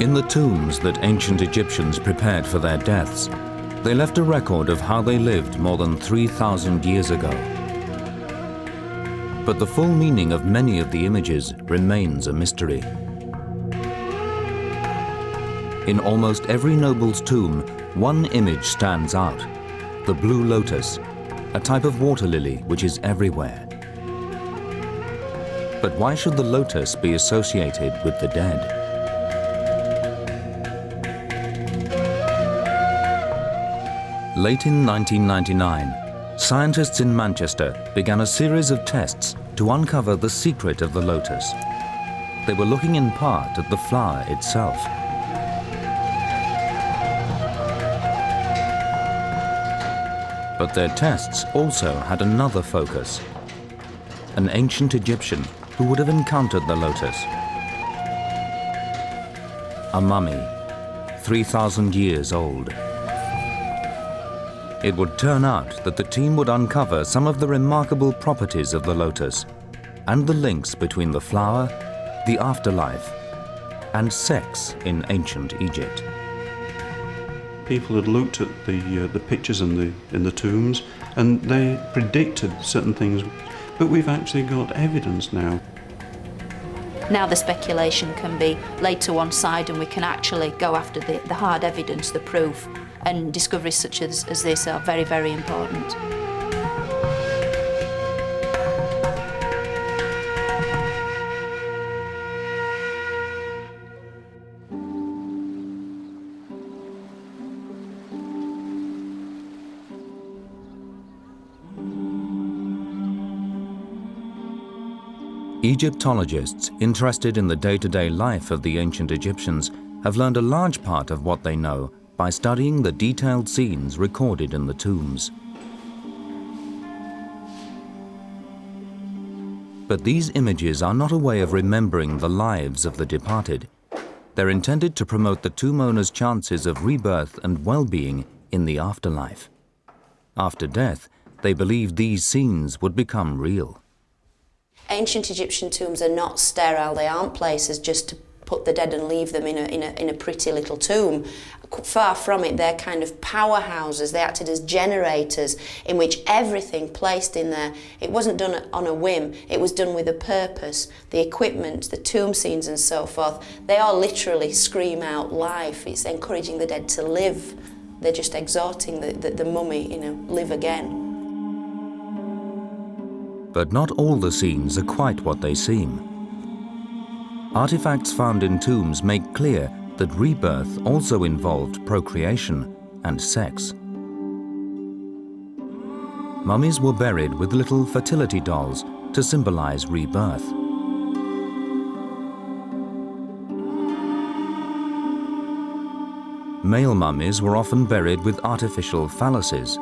In the tombs that ancient Egyptians prepared for their deaths, they left a record of how they lived more than 3,000 years ago. But the full meaning of many of the images remains a mystery. In almost every noble's tomb, one image stands out: the blue lotus, a type of water lily which is everywhere. But why should the lotus be associated with the dead? Late in 1999, scientists in Manchester began a series of tests to uncover the secret of the lotus. They were looking in part at the flower itself. But their tests also had another focus: an ancient Egyptian who would have encountered the lotus. A mummy, 3,000 years old. It would turn out that the team would uncover some of the remarkable properties of the lotus and the links between the flower, the afterlife, and sex in ancient Egypt. People had looked at the pictures in the tombs, and they predicted certain things, but we've actually got evidence now. Now the speculation can be laid to one side and we can actually go after the hard evidence, the proof, and discoveries such as this are very, very important. Egyptologists interested in the day-to-day life of the ancient Egyptians have learned a large part of what they know by studying the detailed scenes recorded in the tombs. But these images are not a way of remembering the lives of the departed. They're intended to promote the tomb owner's chances of rebirth and well-being in the afterlife. After death, they believed these scenes would become real. Ancient Egyptian tombs are not sterile. They aren't places just to put the dead and leave them in a pretty little tomb. Far from it, they're kind of powerhouses. They acted as generators in which everything placed in there, it wasn't done on a whim, it was done with a purpose. The equipment, the tomb scenes and so forth, they all literally scream out life. It's encouraging the dead to live. They're just exhorting the mummy, live again. But not all the scenes are quite what they seem. Artifacts found in tombs make clear that rebirth also involved procreation and sex. Mummies were buried with little fertility dolls to symbolize rebirth. Male mummies were often buried with artificial phalluses.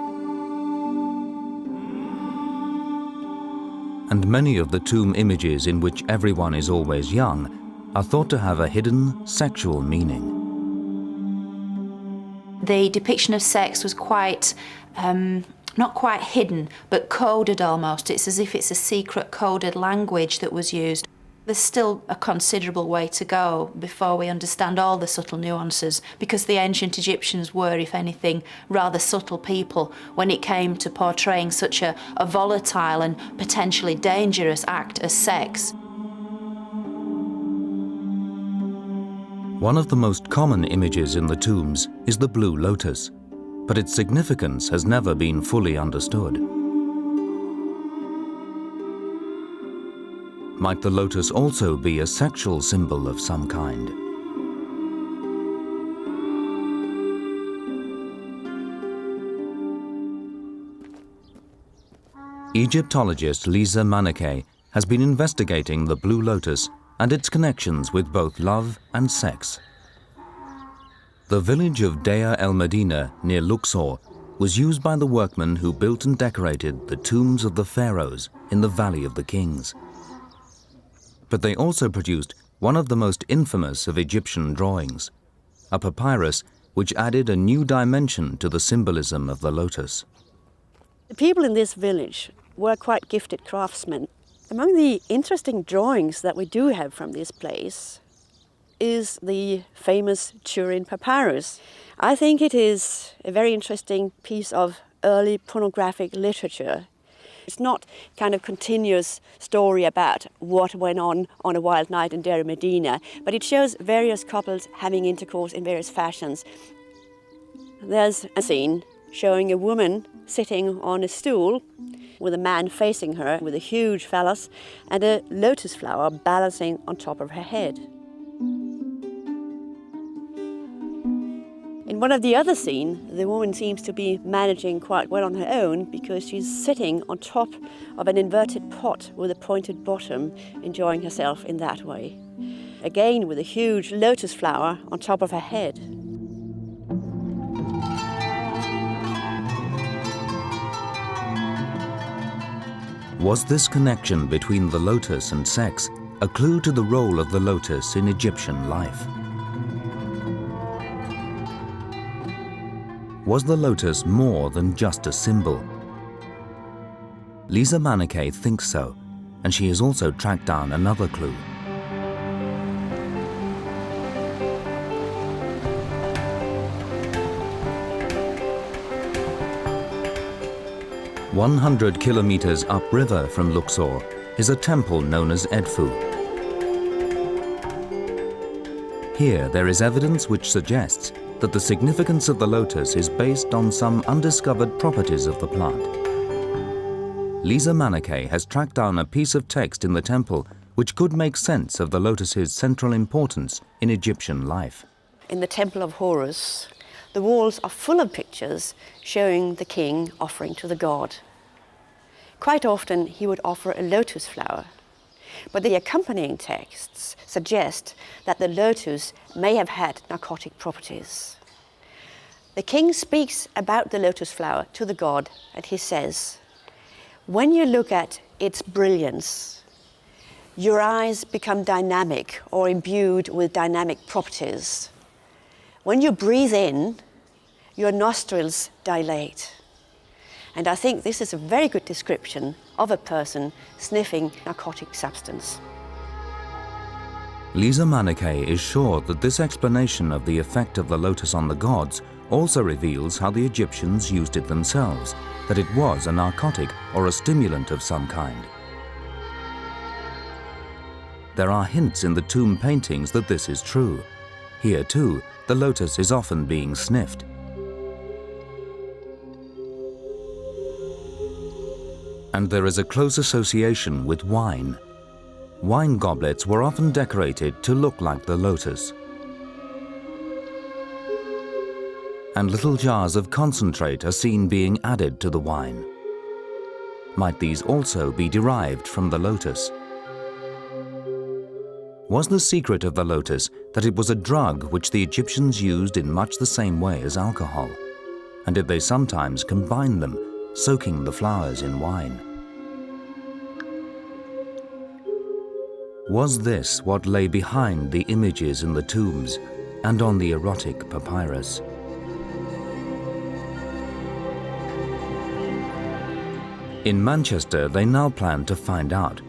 And many of the tomb images in which everyone is always young are thought to have a hidden sexual meaning. The depiction of sex was quite, not quite hidden, but coded almost. It's as if it's a secret coded language that was used. There's still a considerable way to go before we understand all the subtle nuances, because the ancient Egyptians were, if anything, rather subtle people when it came to portraying such a volatile and potentially dangerous act as sex. One of the most common images in the tombs is the blue lotus, but its significance has never been fully understood. Might the lotus also be a sexual symbol of some kind? Egyptologist Lisa Manakeh has been investigating the blue lotus and its connections with both love and sex. The village of Deir el-Medina near Luxor was used by the workmen who built and decorated the tombs of the pharaohs in the Valley of the Kings. But they also produced one of the most infamous of Egyptian drawings, a papyrus which added a new dimension to the symbolism of the lotus. The people in this village were quite gifted craftsmen. Among the interesting drawings that we do have from this place, is the famous Turin Papyrus. I think it is a very interesting piece of early pornographic literature. It's not kind of continuous story about what went on a wild night in Deir el-Medina, but it shows various couples having intercourse in various fashions. There's a scene showing a woman sitting on a stool with a man facing her with a huge phallus and a lotus flower balancing on top of her head. In one of the other scenes, the woman seems to be managing quite well on her own because she's sitting on top of an inverted pot with a pointed bottom, enjoying herself in that way. Again, with a huge lotus flower on top of her head. Was this connection between the lotus and sex a clue to the role of the lotus in Egyptian life? Was the lotus more than just a symbol? Lisa Manakeh thinks so, and she has also tracked down another clue. "100 kilometers upriver from Luxor is a temple known as Edfu. Here there is evidence which suggests that the significance of the lotus is based on some undiscovered properties of the plant. Lisa Manakeh has tracked down a piece of text in the temple which could make sense of the lotus's central importance in Egyptian life. In the Temple of Horus, the walls are full of pictures showing the king offering to the god. Quite often he would offer a lotus flower, but the accompanying texts suggest that the lotus may have had narcotic properties. The king speaks about the lotus flower to the god, and he says, "When you look at its brilliance, your eyes become dynamic or imbued with dynamic properties. When you breathe in, your nostrils dilate." And I think this is a very good description of a person sniffing narcotic substance. Lisa Manakeh is sure that this explanation of the effect of the lotus on the gods also reveals how the Egyptians used it themselves, that it was a narcotic or a stimulant of some kind. There are hints in the tomb paintings that this is true. Here too, the lotus is often being sniffed. And there is a close association with wine. Wine goblets were often decorated to look like the lotus. And little jars of concentrate are seen being added to the wine. Might these also be derived from the lotus? Was the secret of the lotus that it was a drug which the Egyptians used in much the same way as alcohol? And did they sometimes combine them, soaking the flowers in wine? Was this what lay behind the images in the tombs and on the erotic papyrus? In Manchester, they now plan to find out.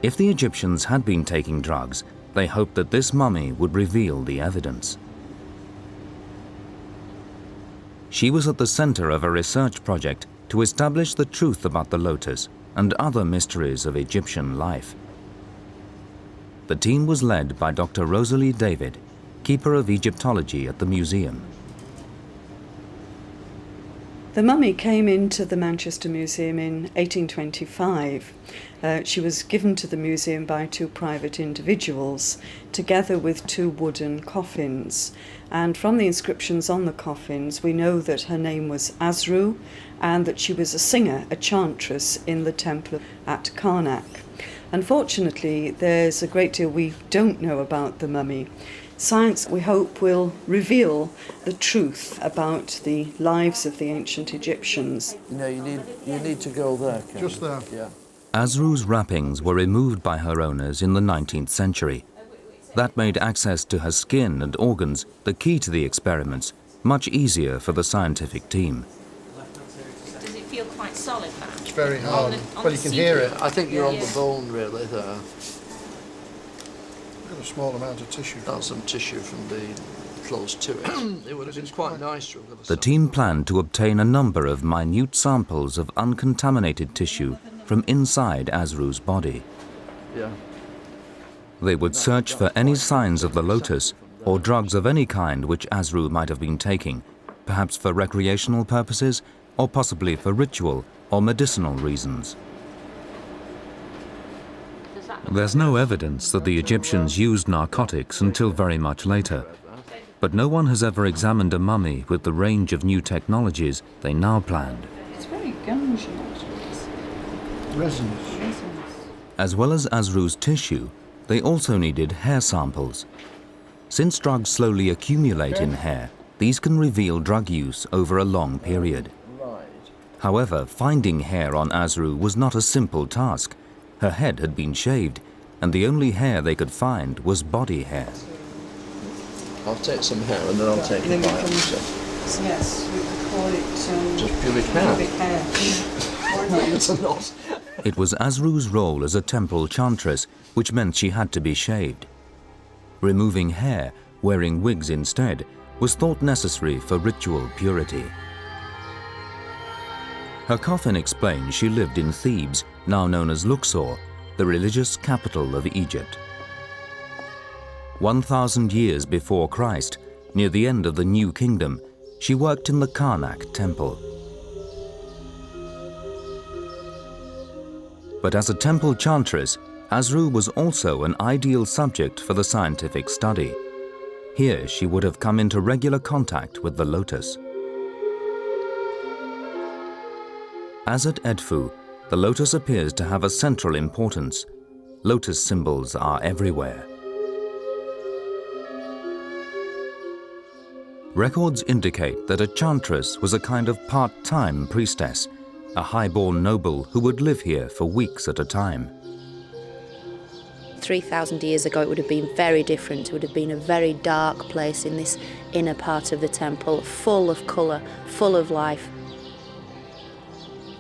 If the Egyptians had been taking drugs, they hoped that this mummy would reveal the evidence. She was at the center of a research project to establish the truth about the lotus and other mysteries of Egyptian life. The team was led by Dr. Rosalie David, keeper of Egyptology at the museum. The mummy came into the Manchester Museum in 1825. She was given to the museum by two private individuals, together with two wooden coffins. And from the inscriptions on the coffins, we know that her name was Asru and that she was a singer, a chantress in the temple at Karnak. Unfortunately, there's a great deal we don't know about the mummy. Science, we hope, will reveal the truth about the lives of the ancient Egyptians. You know, you need to go there. Ken. Just there. Yeah. Asru's wrappings were removed by her owners in the 19th century. That made access to her skin and organs, the key to the experiments, much easier for the scientific team. Does it feel quite solid? It's very hard. On Well, you can hear it. I think you're on the Yeah. bone, really, there. got a small amount of tissue. That's some tissue from the close to it. It would have been quite nice to have got The team planned to obtain a number of minute samples of uncontaminated tissue from inside Asru's body. Yeah. They would search for any signs of the lotus or drugs of any kind which Asru might have been taking, perhaps for recreational purposes or possibly for ritual or medicinal reasons. There's no evidence that the Egyptians used narcotics until very much later, but no one has ever examined a mummy with the range of new technologies they now planned. It's very gungy, Resins. As well as Asru's tissue, they also needed hair samples. Since drugs slowly accumulate in hair, these can reveal drug use over a long period. However, finding hair on Asru was not a simple task. Her head had been shaved, and the only hair they could find was body hair. I'll take some hair and then I'll take a biopsy. Yes, we could call it Just pubic hair. pubic hair. It's a lot. It was Asru's role as a temple chantress, which meant she had to be shaved. Removing hair, wearing wigs instead, was thought necessary for ritual purity. Her coffin explains she lived in Thebes, now known as Luxor, the religious capital of Egypt. 1,000 years before Christ, near the end of the New Kingdom, she worked in the Karnak temple. But as a temple chantress, Asru was also an ideal subject for the scientific study. Here she would have come into regular contact with the lotus. As at Edfu, the lotus appears to have a central importance. Lotus symbols are everywhere. Records indicate that a chantress was a kind of part-time priestess, a high-born noble who would live here for weeks at a time. 3,000 years ago, it would have been very different. It would have been a very dark place in this inner part of the temple, full of colour, full of life.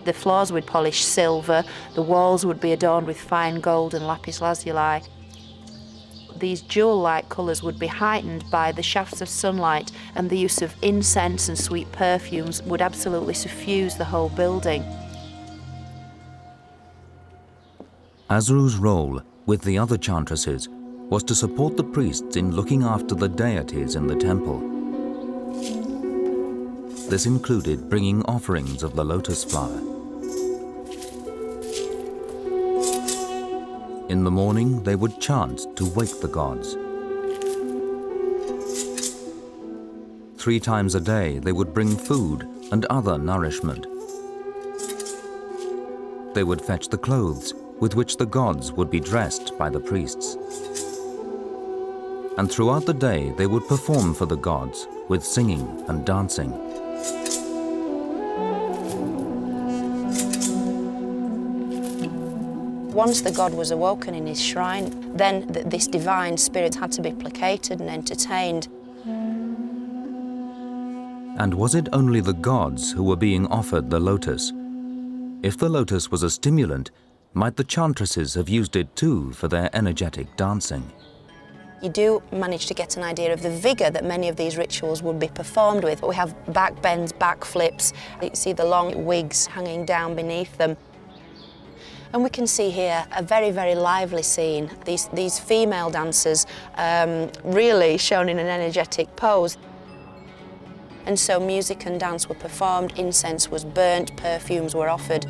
The floors would polish silver, the walls would be adorned with fine gold and lapis lazuli. These jewel-like colours would be heightened by the shafts of sunlight, and the use of incense and sweet perfumes would absolutely suffuse the whole building. Asru's role, with the other chantresses, was to support the priests in looking after the deities in the temple. This included bringing offerings of the lotus flower. In the morning, they would chant to wake the gods. 3 times a day, they would bring food and other nourishment. They would fetch the clothes with which the gods would be dressed by the priests. And throughout the day, they would perform for the gods with singing and dancing. Once the god was awoken in his shrine, then this divine spirit had to be placated and entertained. And was it only the gods who were being offered the lotus? If the lotus was a stimulant, might the chantresses have used it too for their energetic dancing? You do manage to get an idea of the vigour that many of these rituals would be performed with. We have back bends, back flips. You see the long wigs hanging down beneath them. And we can see here a very, very lively scene. These female dancers really shown in an energetic pose. And so music and dance were performed, incense was burnt, perfumes were offered.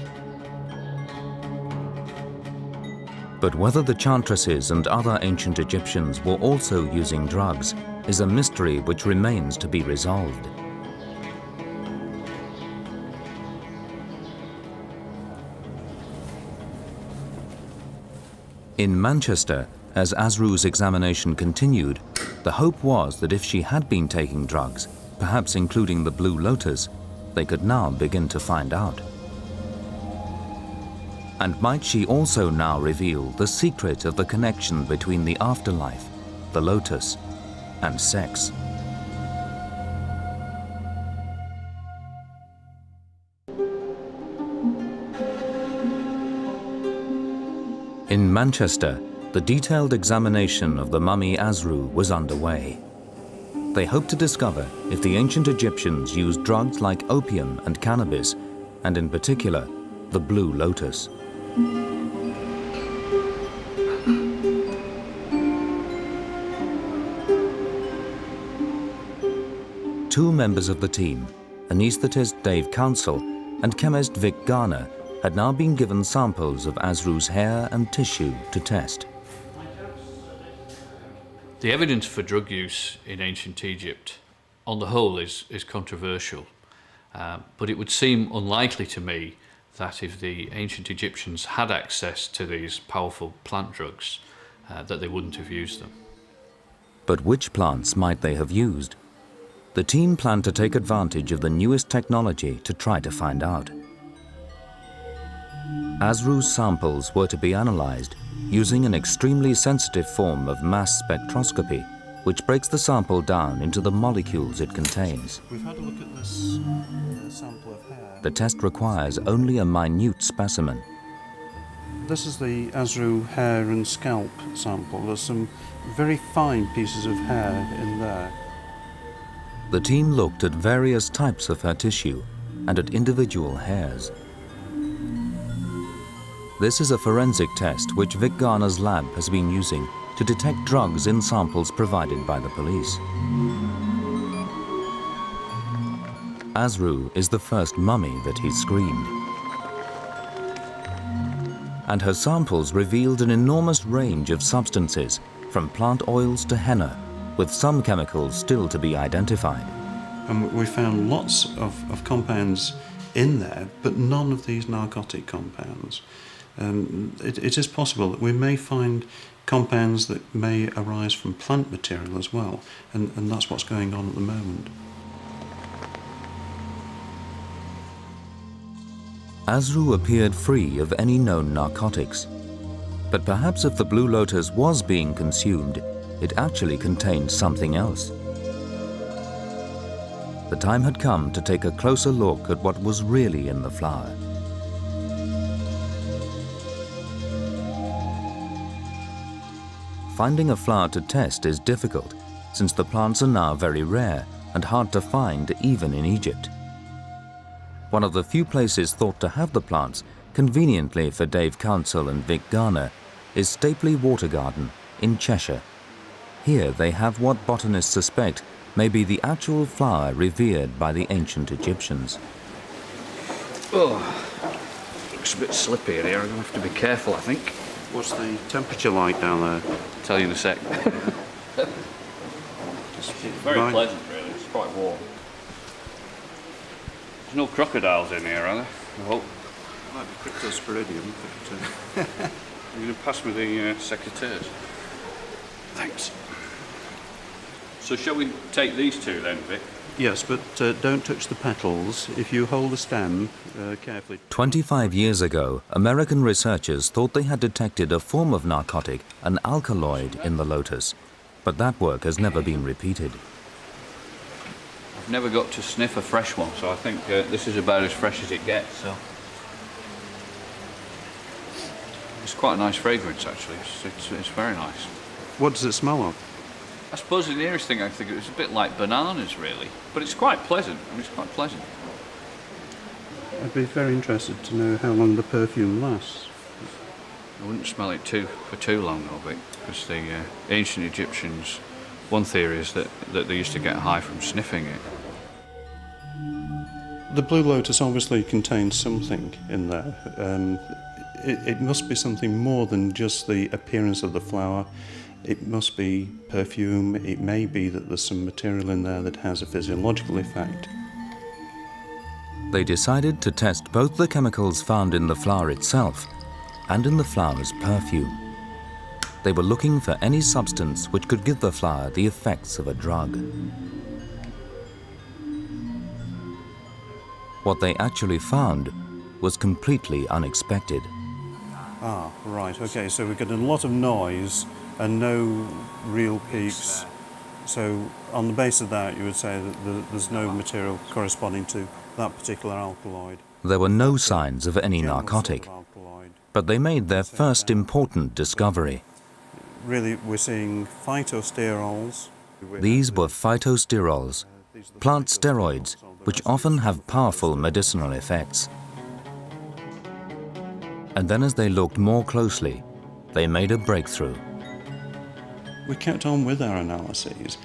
But whether the chantresses and other ancient Egyptians were also using drugs is a mystery which remains to be resolved. In Manchester, as Asru's examination continued, the hope was that if she had been taking drugs, perhaps including the Blue Lotus, they could now begin to find out. And might she also now reveal the secret of the connection between the afterlife, the lotus, and sex? In Manchester, the detailed examination of the mummy Asru was underway. They hoped to discover if the ancient Egyptians used drugs like opium and cannabis, and in particular, the blue lotus. Two members of the team, anaesthetist Dave Council and chemist Vic Garner, had now been given samples of Asru's hair and tissue to test. The evidence for drug use in ancient Egypt, on the whole, is controversial. But it would seem unlikely to me that if the ancient Egyptians had access to these powerful plant drugs, that they wouldn't have used them. But which plants might they have used? The team planned to take advantage of the newest technology to try to find out. Asru's samples were to be analyzed using an extremely sensitive form of mass spectroscopy, which breaks the sample down into the molecules it contains. We've had a look at this sample of hair. The test requires only a minute specimen. This is the Asru hair and scalp sample. There's some very fine pieces of hair in there. The team looked at various types of her tissue and at individual hairs. This is a forensic test which Vic Garner's lab has been using to detect drugs in samples provided by the police. Asru is the first mummy that he's screened. And her samples revealed an enormous range of substances, from plant oils to henna, with some chemicals still to be identified. And we found lots of compounds in there, but none of these narcotic compounds. It is possible that we may find compounds that may arise from plant material as well, and that's what's going on at the moment. Asru appeared free of any known narcotics. But perhaps if the blue lotus was being consumed, it actually contained something else. The time had come to take a closer look at what was really in the flower. Finding a flower to test is difficult, since the plants are now very rare and hard to find even in Egypt. One of the few places thought to have the plants, conveniently for Dave Council and Vic Garner, is Stapley Water Garden in Cheshire. Here they have what botanists suspect may be the actual flower revered by the ancient Egyptians. Oh, looks a bit slippy in here. I'm going to have to be careful, I think. What's the temperature like down there? I'll tell you in a sec. It's very pleasant, really. It's quite warm. There's no crocodiles in here, are there? I hope. Might be Cryptosporidium, but You're going to pass me the secateurs. Thanks. So shall we take these two then, Vic? yes, but don't touch the petals. If you hold the stem carefully. 25 years ago, American researchers thought they had detected a form of narcotic, an alkaloid, in the lotus, but that work has never been repeated. I've never got to sniff a fresh one, so I think this is about as fresh as it gets. So it's quite a nice fragrance, actually. It's very nice. What does it smell of? I suppose the nearest thing I think it's a bit like bananas, really, but it's quite pleasant. I mean, it's quite pleasant. I'd be very interested to know how long the perfume lasts. I wouldn't smell it for too long, though, Vic, because the ancient Egyptians, one theory is that they used to get high from sniffing it. The blue lotus obviously contains something in there. It must be something more than just the appearance of the flower. It must be perfume. It may be that there's some material in there that has a physiological effect. They decided to test both the chemicals found in the flower itself and in the flower's perfume. They were looking for any substance which could give the flower the effects of a drug. What they actually found was completely unexpected. Ah, right, okay, so we're getting a lot of noise and no real peaks. So on the basis of that, you would say that there's no material corresponding to that particular alkaloid. There were no signs of any narcotic, but they made their first important discovery. really we're seeing phytosterols. These were phytosterols, plant steroids, which often have powerful medicinal effects. And then as they looked more closely, they made a breakthrough. We kept on with our analyses.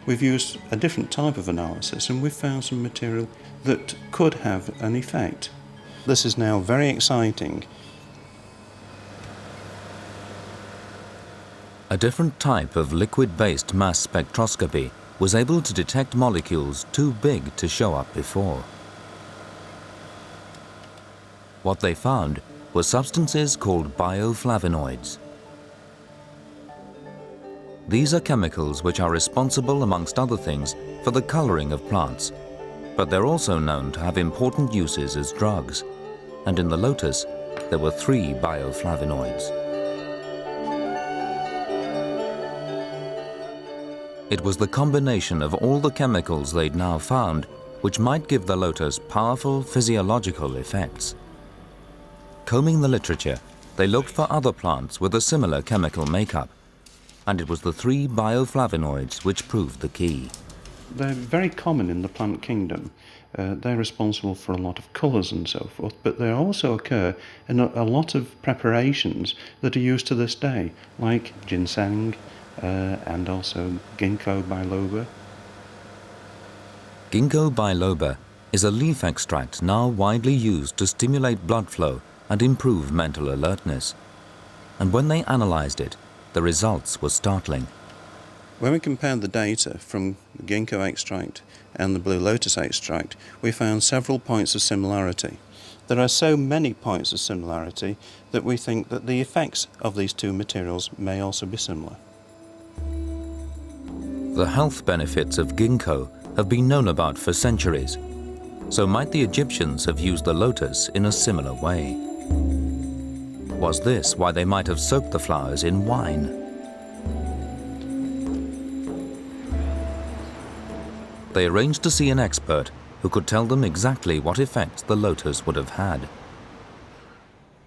We've used a different type of analysis and we've found some material that could have an effect. This is now very exciting. A different type of liquid-based mass spectroscopy was able to detect molecules too big to show up before. What they found were substances called bioflavonoids. These are chemicals which are responsible, amongst other things, for the coloring of plants, but they're also known to have important uses as drugs. And in the lotus, there were 3 bioflavonoids. It was the combination of all the chemicals they'd now found which might give the lotus powerful physiological effects. Combing the literature, they looked for other plants with a similar chemical makeup, and it was the 3 bioflavonoids which proved the key. They're very common in the plant kingdom. They're responsible for a lot of colours and so forth, but they also occur in a lot of preparations that are used to this day, like ginseng and also ginkgo biloba. Ginkgo biloba is a leaf extract now widely used to stimulate blood flow and improve mental alertness. And when they analysed it, the results were startling. When we compared the data from the ginkgo extract and the blue lotus extract, we found several points of similarity. There are so many points of similarity that we think that the effects of these 2 materials may also be similar. The health benefits of ginkgo have been known about for centuries, so might the Egyptians have used the lotus in a similar way? Was this why they might have soaked the flowers in wine? They arranged to see an expert who could tell them exactly what effects the lotus would have had.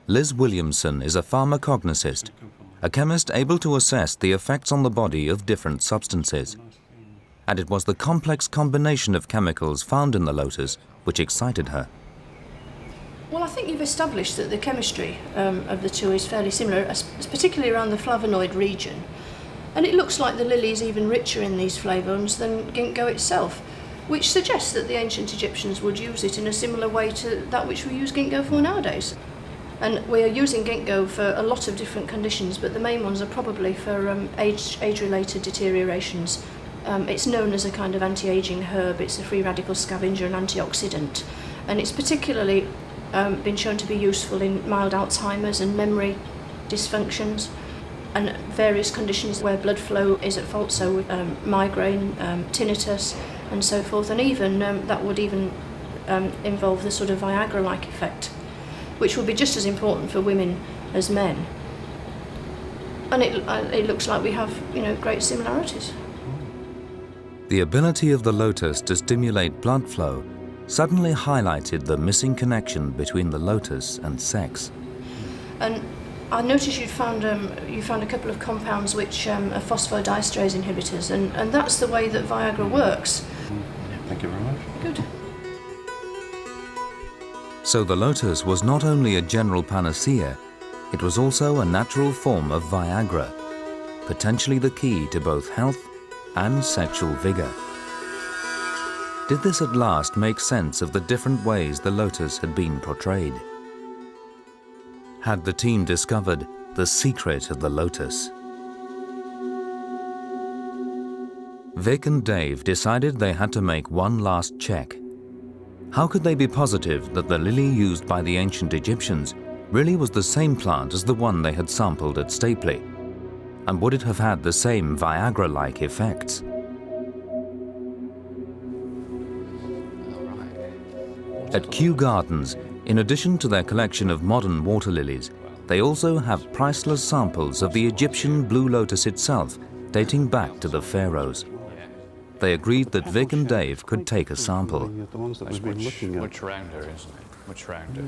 Liz Williamson is a pharmacognosist, a chemist able to assess the effects on the body of different substances. And it was the complex combination of chemicals found in the lotus which excited her. Well, I think you've established that the chemistry of the 2 is fairly similar, particularly around the flavonoid region. And it looks like the lily is even richer in these flavones than ginkgo itself, which suggests that the ancient Egyptians would use it in a similar way to that which we use ginkgo for nowadays. And we are using ginkgo for a lot of different conditions, but the main ones are probably for age-related deteriorations. It's known as a kind of anti-aging herb. It's a free radical scavenger and antioxidant. And it's particularly been shown to be useful in mild Alzheimer's and memory dysfunctions and various conditions where blood flow is at fault, so with migraine, tinnitus and so forth. And even that would even involve the sort of Viagra-like effect, which will be just as important for women as men. And it looks like we have, great similarities. The ability of the lotus to stimulate blood flow suddenly highlighted the missing connection between the lotus and sex. And I noticed you found a couple of compounds which are phosphodiesterase inhibitors, and that's the way that Viagra works. Thank you very much. Good. So the lotus was not only a general panacea, it was also a natural form of Viagra, potentially the key to both health and sexual vigor. Did this at last make sense of the different ways the lotus had been portrayed? Had the team discovered the secret of the lotus? Vic and Dave decided they had to make one last check. How could they be positive that the lily used by the ancient Egyptians really was the same plant as the one they had sampled at Stapley? And would it have had the same Viagra-like effects? At Kew Gardens, in addition to their collection of modern water lilies, they also have priceless samples of the Egyptian blue lotus itself, dating back to the pharaohs. They agreed that Vic and Dave could take a sample. The ones that we've been looking at. Much rounder, isn't it? Much rounder.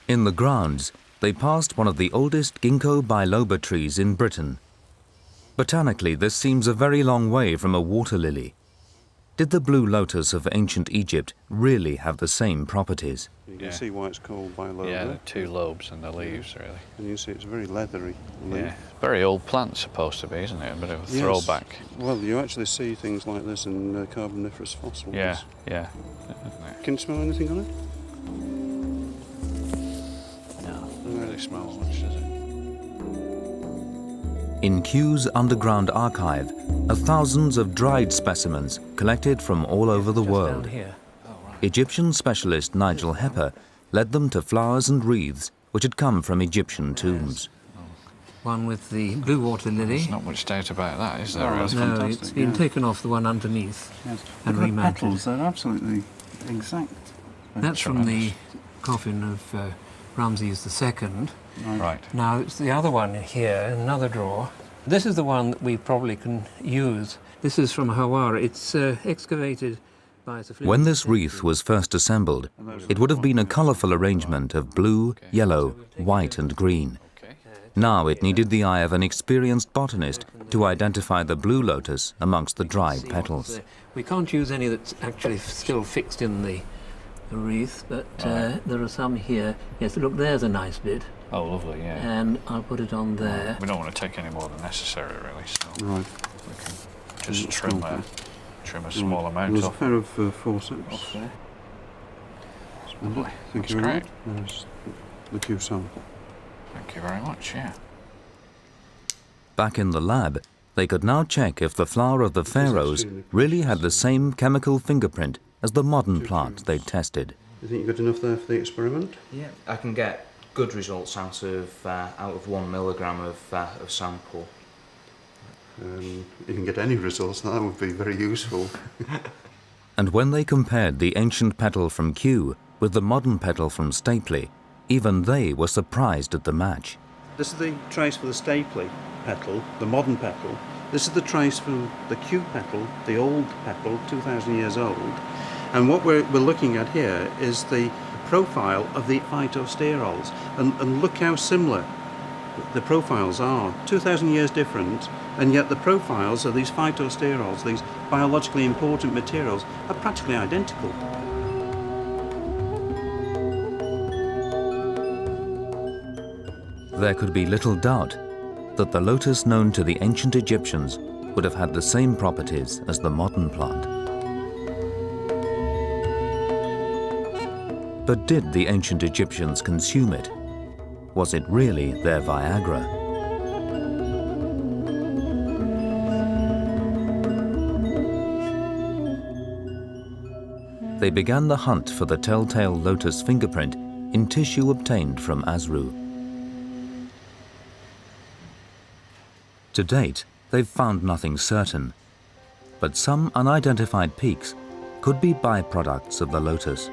In the grounds, they passed one of the oldest ginkgo biloba trees in Britain. Botanically, this seems a very long way from a water lily. Did the blue lotus of ancient Egypt really have the same properties? You can see why it's called biloba. Yeah, the two lobes and the leaves, really. And you see it's a very leathery leaf. Yeah, very old plant supposed to be, isn't it? A bit of a throwback. Well, you actually see things like this in Carboniferous fossils. Yeah, yeah. Can you smell anything on it? No, doesn't really smell much, does it? In Kew's underground archive are thousands of dried specimens collected from all over the world. Egyptian specialist Nigel Hepper led them to flowers and wreaths which had come from Egyptian tombs. One with the blue water lily. There's not much doubt about that, is there? that's No, fantastic, it's been taken off the one underneath and remounted. Petals, they're absolutely exact. That's from the coffin of Ramses II. Right. Now, it's the other one here in another drawer. This is the one that we probably can use. This is from Hawara. It's excavated by Sir When this wreath was first assembled, it would have been a colourful arrangement of blue, yellow, white and green. Now it needed the eye of an experienced botanist to identify the blue lotus amongst the dried petals. We can't use any that's actually still fixed in the wreath, but there are some here. Yes, look, there's a nice bit. Oh, lovely, yeah. And I'll put it on there. We don't want to take any more than necessary, really, so Right. we can just trim a small amount There's off. a pair of forceps. Off there. Lovely. Thank That's you very great. much. There's the Kew sample. Thank you very much, yeah. Back in the lab, they could now check if the flower of the pharaohs really had the same chemical fingerprint as the modern plant they'd tested. You think you're good enough there for the experiment? Yeah, I can get good results out of 1 milligram of sample. You can get any results, that would be very useful. And when they compared the ancient petal from Kew with the modern petal from Stapley, even they were surprised at the match. This is the trace for the Stapley petal, the modern petal. This is the trace for the Kew petal, the old petal, 2,000 years old. And what we're looking at here is the profile of the phytosterols. And look how similar the profiles are. 2,000 years different, and yet the profiles of these phytosterols, these biologically important materials, are practically identical. There could be little doubt that the lotus known to the ancient Egyptians would have had the same properties as the modern plant. But did the ancient Egyptians consume it? Was it really their Viagra? They began the hunt for the telltale lotus fingerprint in tissue obtained from Asru. To date, they've found nothing certain, but some unidentified peaks could be byproducts of the lotus.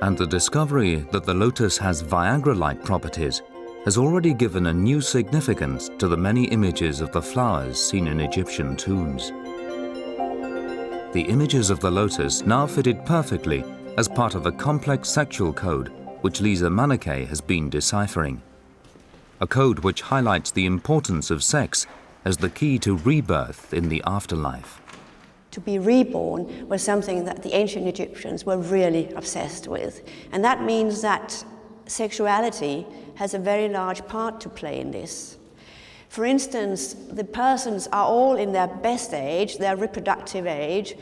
And the discovery that the lotus has Viagra-like properties has already given a new significance to the many images of the flowers seen in Egyptian tombs. The images of the lotus now fitted perfectly as part of a complex sexual code which Lisa Manakeh has been deciphering. A code which highlights the importance of sex as the key to rebirth in the afterlife. To be reborn was something that the ancient Egyptians were really obsessed with. And that means that sexuality has a very large part to play in this. For instance, the persons are all in their best age, their reproductive age,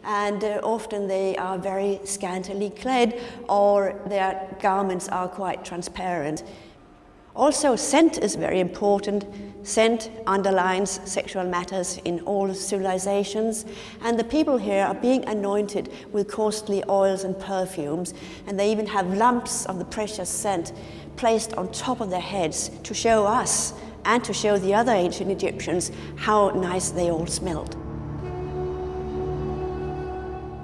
and often they are very scantily clad, or their garments are quite transparent. Also, scent is very important. Scent underlines sexual matters in all civilizations, and the people here are being anointed with costly oils and perfumes, and they even have lumps of the precious scent placed on top of their heads to show us and to show the other ancient Egyptians how nice they all smelled.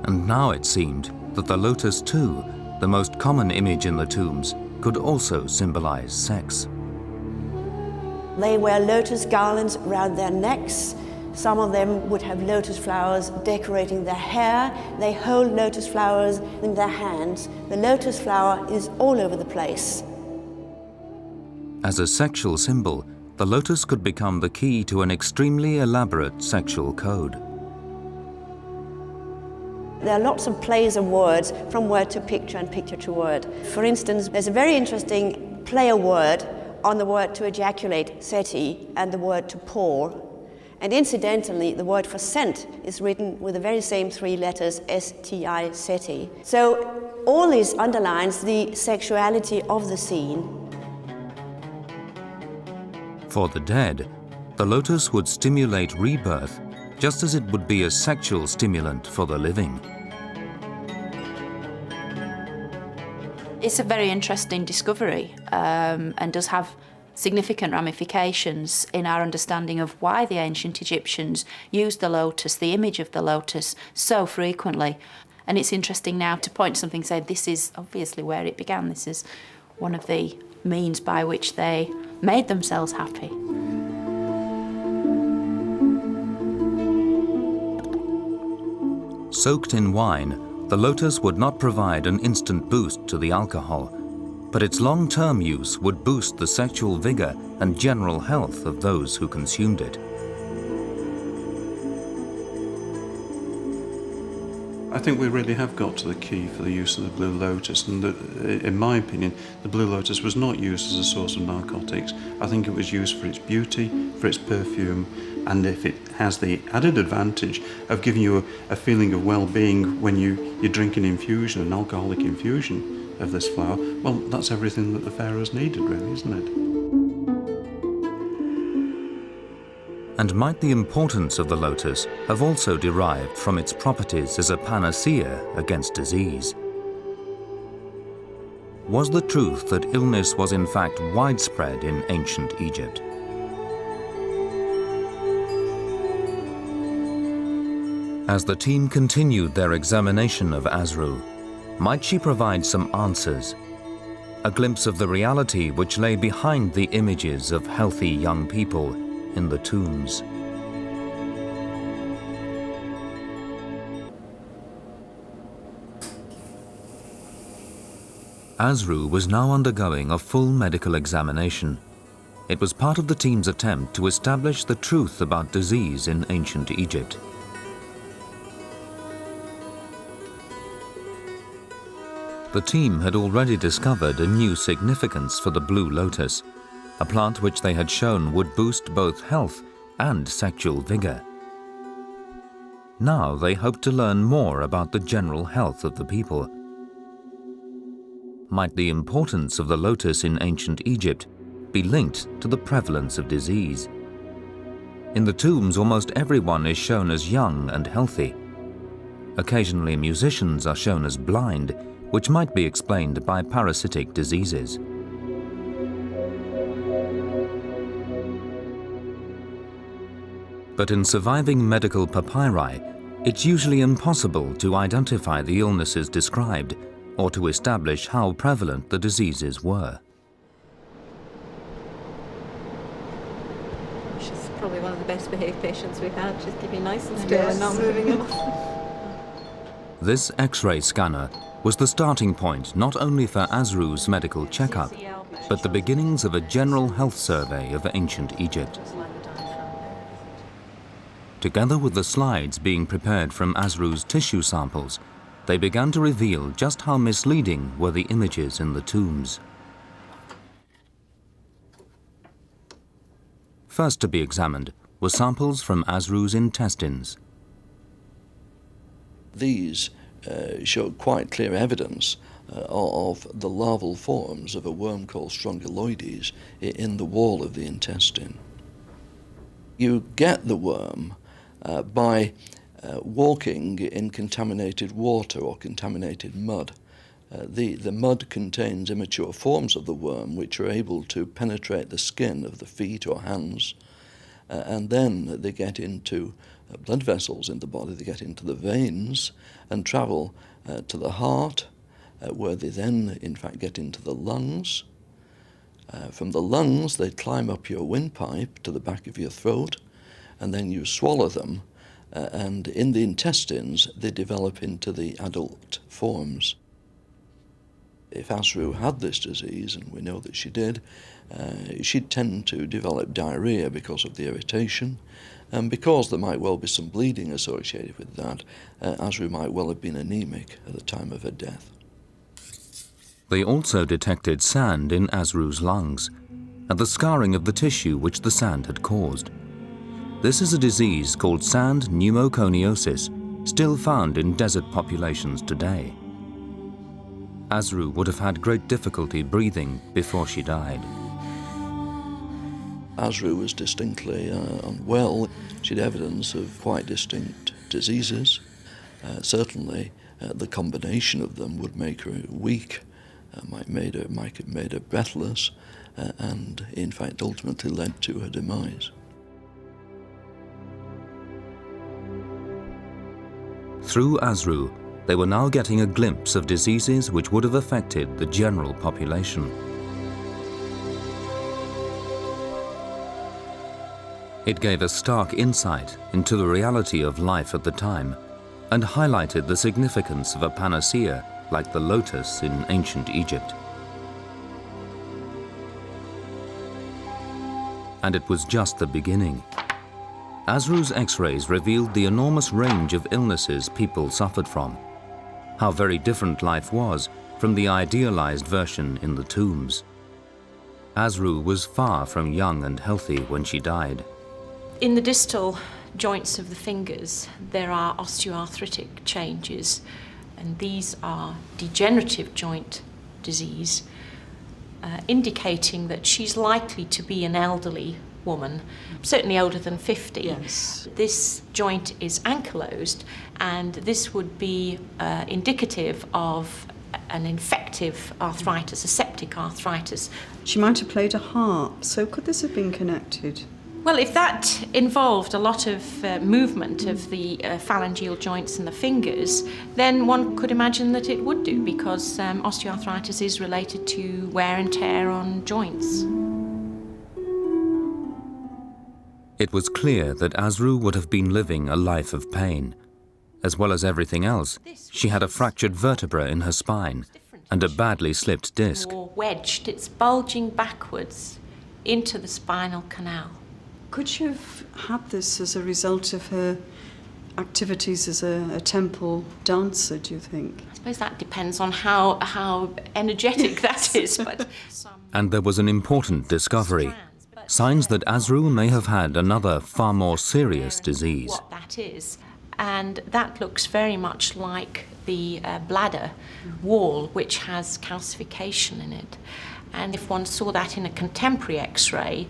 And now it seemed that the lotus too, the most common image in the tombs, could also symbolize sex. They wear lotus garlands around their necks, Some of them would have lotus flowers decorating their hair. They hold lotus flowers in their hands. The lotus flower is all over the place. As a sexual symbol, the lotus could become the key to an extremely elaborate sexual code. There are lots of plays of words from word to picture and picture to word. For instance, there's a very interesting play of word on the word to ejaculate, seti, and the word to pour. And incidentally, the word for scent is written with the very same three letters, S-T-I, seti. So all this underlines the sexuality of the scene. For the dead, the lotus would stimulate rebirth just as it would be a sexual stimulant for the living. It's a very interesting discovery and does have significant ramifications in our understanding of why the ancient Egyptians used the lotus, the image of the lotus, so frequently. And it's interesting now to point to something and say this is obviously where it began. This is one of the means by which they made themselves happy. Soaked in wine, the lotus would not provide an instant boost to the alcohol, but its long-term use would boost the sexual vigor and general health of those who consumed it. I think we really have got to the key for the use of the blue lotus, and in my opinion, the blue lotus was not used as a source of narcotics. I think it was used for its beauty, for its perfume, and if it has the added advantage of giving you a feeling of well-being when you drink an infusion, an alcoholic infusion of this flower, well, that's everything that the pharaohs needed, really, isn't it? And might the importance of the lotus have also derived from its properties as a panacea against disease? Was the truth that illness was in fact widespread in ancient Egypt? As the team continued their examination of Asru, might she provide some answers? A glimpse of the reality which lay behind the images of healthy young people in the tombs. Asru was now undergoing a full medical examination. It was part of the team's attempt to establish the truth about disease in ancient Egypt. The team had already discovered a new significance for the blue lotus, a plant which they had shown would boost both health and sexual vigor. Now they hoped to learn more about the general health of the people. Might the importance of the lotus in ancient Egypt be linked to the prevalence of disease? In the tombs, almost everyone is shown as young and healthy. Occasionally, musicians are shown as blind, which might be explained by parasitic diseases. But in surviving medical papyri, it's usually impossible to identify the illnesses described or to establish how prevalent the diseases were. She's probably one of the best behaved patients we've had. She's keeping nice and still and not moving at all. This X-ray scanner was the starting point not only for Asru's medical checkup, but the beginnings of a general health survey of ancient Egypt. Together with the slides being prepared from Asru's tissue samples, they began to reveal just how misleading were the images in the tombs. First to be examined were samples from Asru's intestines. These showed quite clear evidence of the larval forms of a worm called Strongyloides in the wall of the intestine. You get the worm by walking in contaminated water or contaminated mud. The mud contains immature forms of the worm which are able to penetrate the skin of the feet or hands, and then they get into blood vessels in the body, they get into the veins and travel to the heart, where they then in fact get into the lungs. From the lungs they climb up your windpipe to the back of your throat, and then you swallow them, and in the intestines they develop into the adult forms. If Asru had this disease, and we know that she did, she'd tend to develop diarrhea because of the irritation, and because there might well be some bleeding associated with that, Asru might well have been anemic at the time of her death. They also detected sand in Asru's lungs and the scarring of the tissue which the sand had caused. This is a disease called sand pneumoconiosis, still found in desert populations today. Asru would have had great difficulty breathing before she died. Asru was distinctly unwell. She had evidence of quite distinct diseases. Certainly, the combination of them would make her weak, might have made her breathless, and in fact ultimately led to her demise. Through Asru, they were now getting a glimpse of diseases which would have affected the general population. It gave a stark insight into the reality of life at the time and highlighted the significance of a panacea like the lotus in ancient Egypt. And it was just the beginning. Asru's X-rays revealed the enormous range of illnesses people suffered from, how very different life was from the idealized version in the tombs. Asru was far from young and healthy when she died. In the distal joints of the fingers, there are osteoarthritic changes, and these are degenerative joint disease, indicating that she's likely to be an elderly woman, certainly older than 50. Yes. This joint is ankylosed, and this would be indicative of an infective arthritis, a septic arthritis. She might have played a harp, so could this have been connected? Well, if that involved a lot of movement of the phalangeal joints and the fingers, then one could imagine that it would do, because osteoarthritis is related to wear and tear on joints. It was clear that Asru would have been living a life of pain. As well as everything else, she had a fractured vertebra in her spine and a badly slipped disc. Or wedged, it's bulging backwards into the spinal canal. Could she have had this as a result of her activities as a temple dancer, do you think? I suppose that depends on how energetic that is. But And there was an important discovery. Signs that Asru may have had another, far more serious disease. What that is. And that looks very much like the bladder wall, which has calcification in it. And if one saw that in a contemporary X-ray,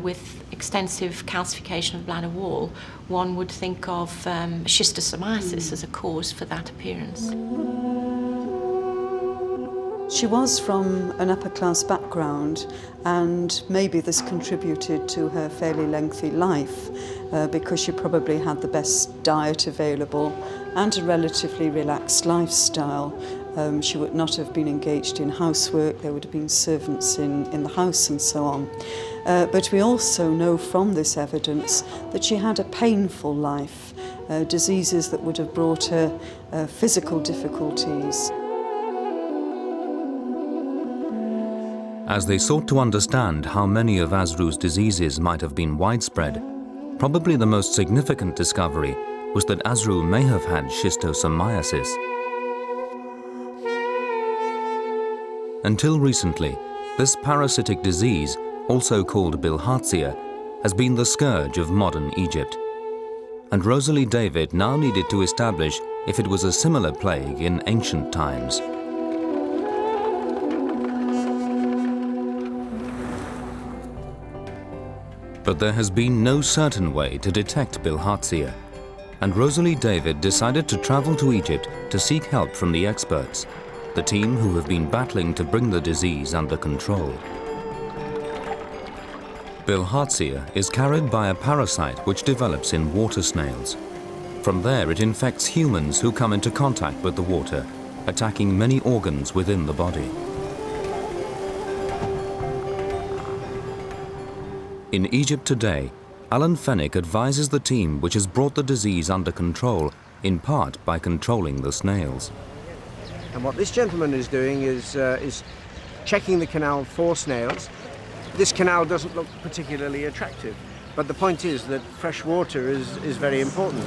with extensive calcification of the bladder wall, one would think of schistosomiasis as a cause for that appearance. She was from an upper-class background, and maybe this contributed to her fairly lengthy life, because she probably had the best diet available and a relatively relaxed lifestyle. She would not have been engaged in housework, there would have been servants in the house and so on. But we also know from this evidence that she had a painful life, diseases that would have brought her physical difficulties. As they sought to understand how many of Asru's diseases might have been widespread, probably the most significant discovery was that Asru may have had schistosomiasis. Until recently, this parasitic disease, also called bilharzia, has been the scourge of modern Egypt. And Rosalie David now needed to establish if it was a similar plague in ancient times. But there has been no certain way to detect bilharzia, and Rosalie David decided to travel to Egypt to seek help from the experts, the team who have been battling to bring the disease under control. Bilharzia is carried by a parasite which develops in water snails. From there it infects humans who come into contact with the water, attacking many organs within the body. In Egypt today, Alan Fennick advises the team which has brought the disease under control, in part by controlling the snails. And what this gentleman is doing is checking the canal for snails. This canal doesn't look particularly attractive, but the point is that fresh water is very important.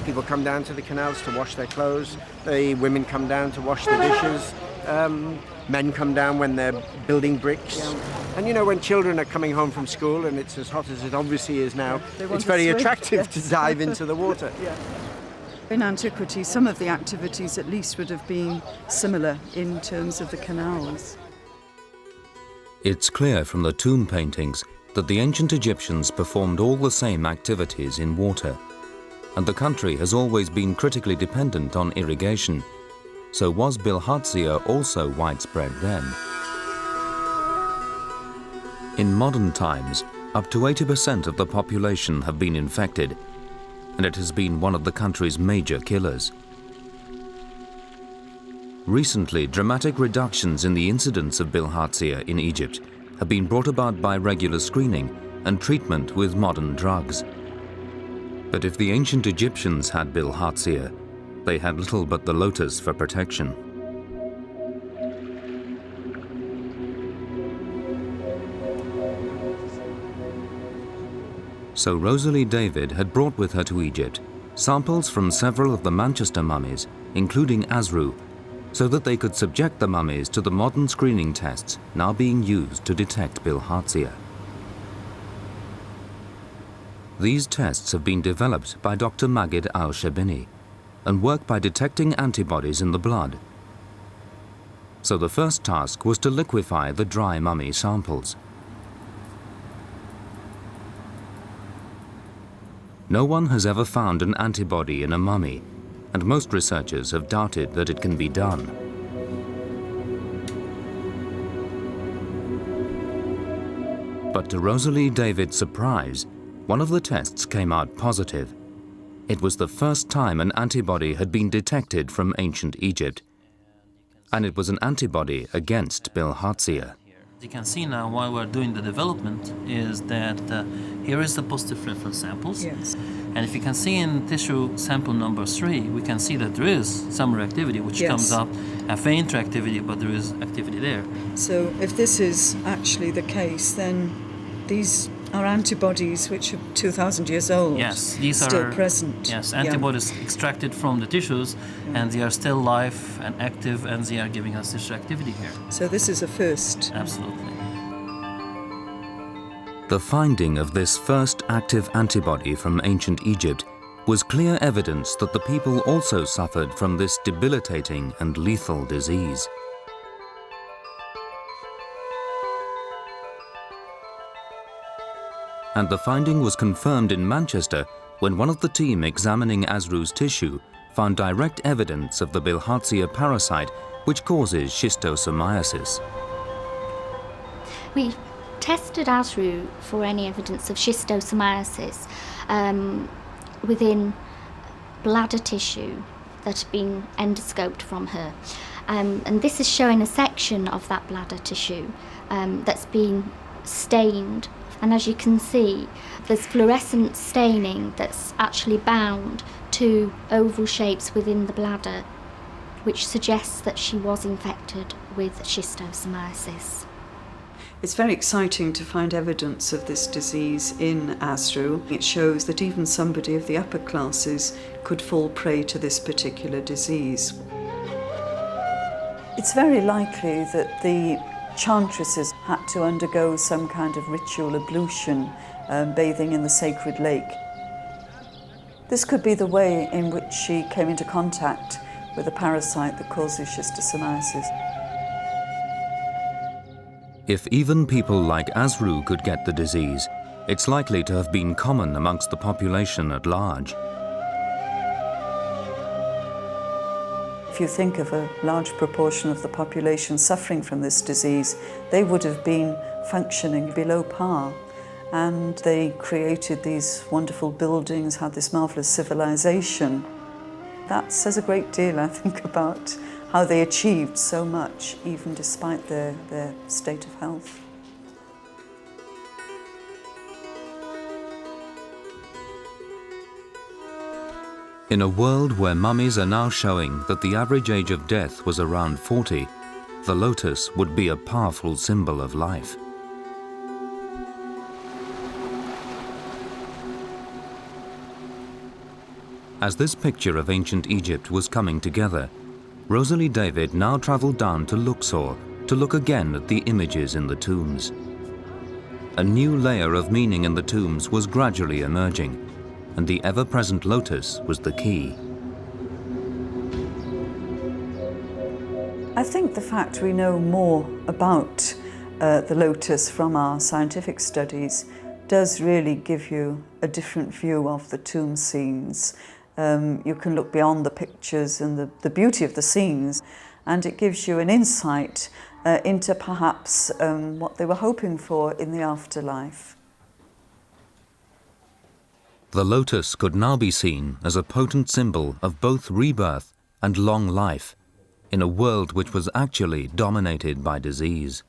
People come down to the canals to wash their clothes, the women come down to wash the dishes, men come down when they're building bricks. And you know, when children are coming home from school and it's as hot as it obviously is now, it's very attractive to dive into the water. In antiquity, some of the activities at least would have been similar in terms of the canals. It's clear from the tomb paintings that the ancient Egyptians performed all the same activities in water, and the country has always been critically dependent on irrigation. So was bilharzia also widespread then? In modern times, up to 80% of the population have been infected, and it has been one of the country's major killers. Recently, dramatic reductions in the incidence of bilharzia in Egypt have been brought about by regular screening and treatment with modern drugs. But if the ancient Egyptians had bilharzia, they had little but the lotus for protection. So Rosalie David had brought with her to Egypt samples from several of the Manchester mummies, including Asru, so that they could subject the mummies to the modern screening tests now being used to detect bilharzia. These tests have been developed by Dr. Magid Al-Shabini and work by detecting antibodies in the blood. So the first task was to liquefy the dry mummy samples. No one has ever found an antibody in a mummy, and most researchers have doubted that it can be done. But to Rosalie David's surprise, one of the tests came out positive. It was the first time an antibody had been detected from ancient Egypt, and it was an antibody against bilharzia. As you can see now, while we're doing the development, is that here is the positive reference samples. Yes. And if you can see in tissue sample number 3, we can see that there is some reactivity, which comes up, a faint reactivity, but there is activity there. So if this is actually the case, then these are antibodies which are 2,000 years old. Yes, these still are present. Yes, antibodies extracted from the tissues, and they are still live and active, and they are giving us this reactivity here. So this is a first. Absolutely. The finding of this first active antibody from ancient Egypt was clear evidence that the people also suffered from this debilitating and lethal disease. And the finding was confirmed in Manchester when one of the team examining Asru's tissue found direct evidence of the bilharzia parasite which causes schistosomiasis. We tested Asru for any evidence of schistosomiasis within bladder tissue that had been endoscoped from her. And this is showing a section of that bladder tissue that's been stained. And as you can see, there's fluorescent staining that's actually bound to oval shapes within the bladder, which suggests that she was infected with schistosomiasis. It's very exciting to find evidence of this disease in Asru. It shows that even somebody of the upper classes could fall prey to this particular disease. It's very likely that the chantresses had to undergo some kind of ritual ablution, bathing in the sacred lake. This could be the way in which she came into contact with a parasite that causes schistosomiasis. If even people like Asru could get the disease, it's likely to have been common amongst the population at large. If you think of a large proportion of the population suffering from this disease, they would have been functioning below par. And they created these wonderful buildings, had this marvellous civilization. That says a great deal, I think, about how they achieved so much, even despite their state of health. In a world where mummies are now showing that the average age of death was around 40, the lotus would be a powerful symbol of life. As this picture of ancient Egypt was coming together, Rosalie David now travelled down to Luxor to look again at the images in the tombs. A new layer of meaning in the tombs was gradually emerging, and the ever-present lotus was the key. I think the fact we know more about the lotus from our scientific studies does really give you a different view of the tomb scenes. You can look beyond the pictures and the beauty of the scenes, and it gives you an insight into perhaps what they were hoping for in the afterlife. The lotus could now be seen as a potent symbol of both rebirth and long life in a world which was actually dominated by disease.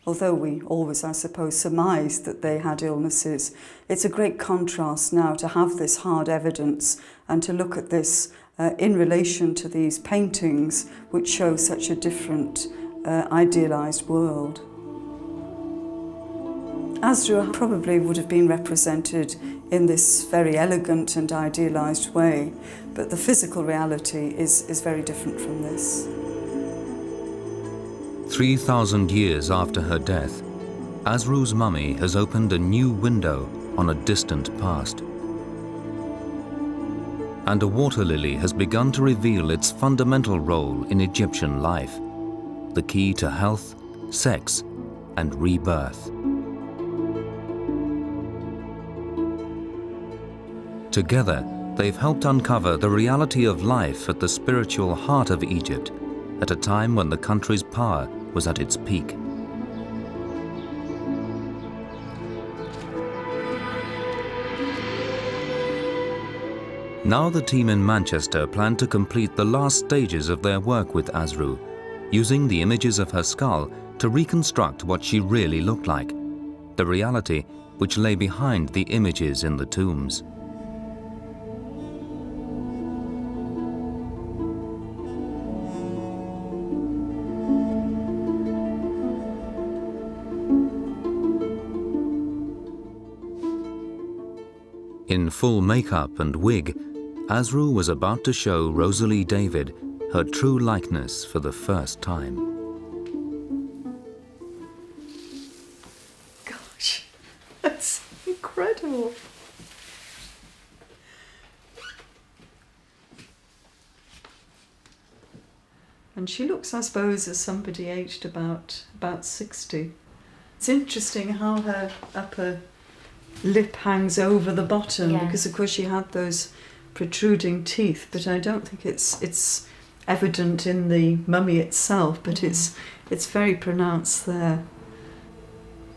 Although we always, I suppose, surmised that they had illnesses, it's a great contrast now to have this hard evidence and to look at this in relation to these paintings which show such a different, idealised world. Asdru probably would have been represented in this very elegant and idealised way, but the physical reality is very different from this. 3,000 years after her death, Asru's mummy has opened a new window on a distant past. And a water lily has begun to reveal its fundamental role in Egyptian life, the key to health, sex, and rebirth. Together, they've helped uncover the reality of life at the spiritual heart of Egypt, at a time when the country's power was at its peak. Now the team in Manchester plan to complete the last stages of their work with Asru, using the images of her skull to reconstruct what she really looked like, the reality which lay behind the images in the tombs. In full makeup and wig, Asru was about to show Rosalie David her true likeness for the first time. Gosh, that's incredible. And she looks, I suppose, as somebody aged about 60. It's interesting how her upper lip hangs over the bottom, because of course she had those protruding teeth, but I don't think it's evident in the mummy itself, but it's very pronounced there.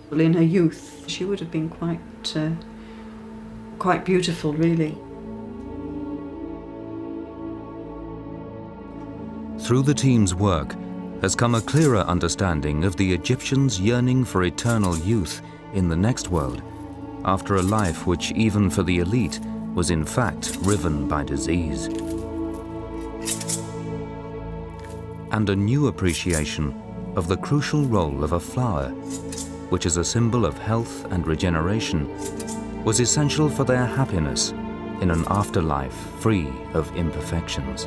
Well, in her youth she would have been quite beautiful, really. Through the team's work has come a clearer understanding of the Egyptians' yearning for eternal youth in the next world, after a life which, even for the elite, was in fact riven by disease. And a new appreciation of the crucial role of a flower, which as a symbol of health and regeneration, was essential for their happiness in an afterlife free of imperfections.